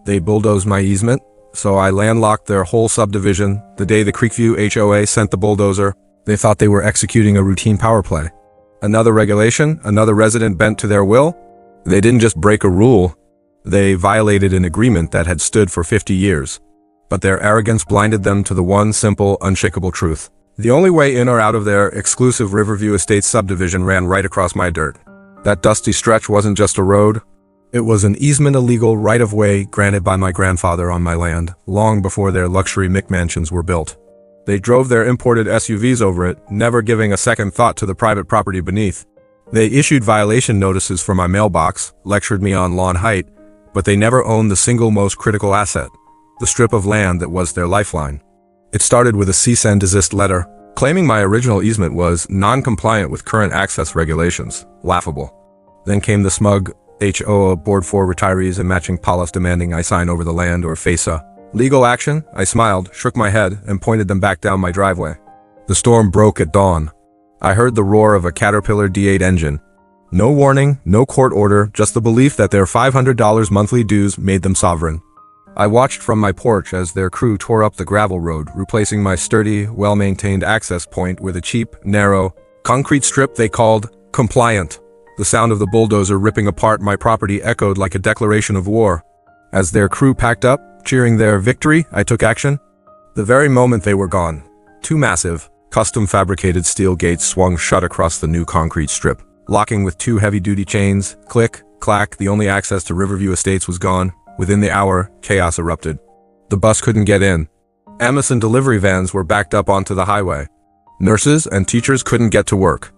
They bulldozed my easement, so I landlocked their whole subdivision. The day the Creekview HOA sent the bulldozer, they thought they were executing a routine power play. Another regulation, another resident bent to their will. They didn't just break a rule, they violated an agreement that had stood for 50 years. But their arrogance blinded them to the one simple, unshakable truth. The only way in or out of their exclusive Riverview Estates subdivision ran right across my dirt. That dusty stretch wasn't just a road. It was an easement, a legal right-of-way granted by my grandfather on my land, long before their luxury McMansions were built. They drove their imported SUVs over it, never giving a second thought to the private property beneath. They issued violation notices for my mailbox, lectured me on lawn height, but they never owned the single most critical asset, the strip of land that was their lifeline. It started with a cease and desist letter, claiming my original easement was non-compliant with current access regulations. Laughable. Then came the smug HOA board for retirees and matching policy demanding I sign over the land or face a legal action. I smiled, shook my head, and pointed them back down my driveway. The storm broke at dawn. I heard the roar of a Caterpillar D8 engine. No warning, no court order, just the belief that their $500 monthly dues made them sovereign. I watched from my porch as their crew tore up the gravel road, replacing my sturdy, well-maintained access point with a cheap, narrow, concrete strip they called compliant. The sound of the bulldozer ripping apart my property echoed like a declaration of war. As their crew packed up, cheering their victory, I took action. The very moment they were gone, two massive, custom-fabricated steel gates swung shut across the new concrete strip, locking with two heavy-duty chains. Click, clack, the only access to Riverview Estates was gone. Within the hour, chaos erupted. The bus couldn't get in. Amazon delivery vans were backed up onto the highway. Nurses and teachers couldn't get to work.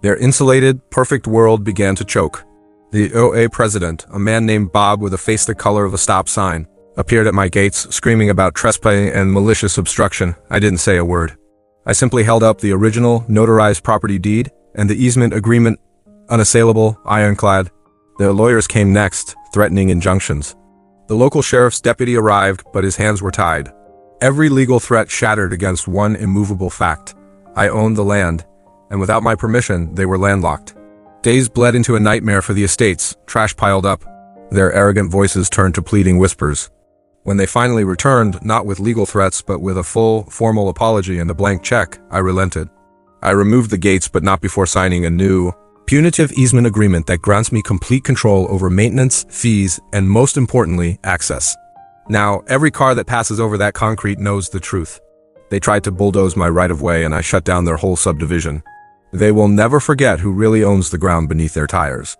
Their insulated, perfect world began to choke. The OA president, a man named Bob with a face the color of a stop sign, appeared at my gates, screaming about trespassing and malicious obstruction. I didn't say a word. I simply held up the original, notarized property deed and the easement agreement, unassailable, ironclad. Their lawyers came next, threatening injunctions. The local sheriff's deputy arrived, but his hands were tied. Every legal threat shattered against one immovable fact. I owned the land, and without my permission, they were landlocked. Days bled into a nightmare for the estates, trash piled up. Their arrogant voices turned to pleading whispers. When they finally returned, not with legal threats, but with a full, formal apology and a blank check, I relented. I removed the gates, but not before signing a new, punitive easement agreement that grants me complete control over maintenance, fees, and most importantly, access. Now, every car that passes over that concrete knows the truth. They tried to bulldoze my right-of-way and I shut down their whole subdivision. They will never forget who really owns the ground beneath their tires.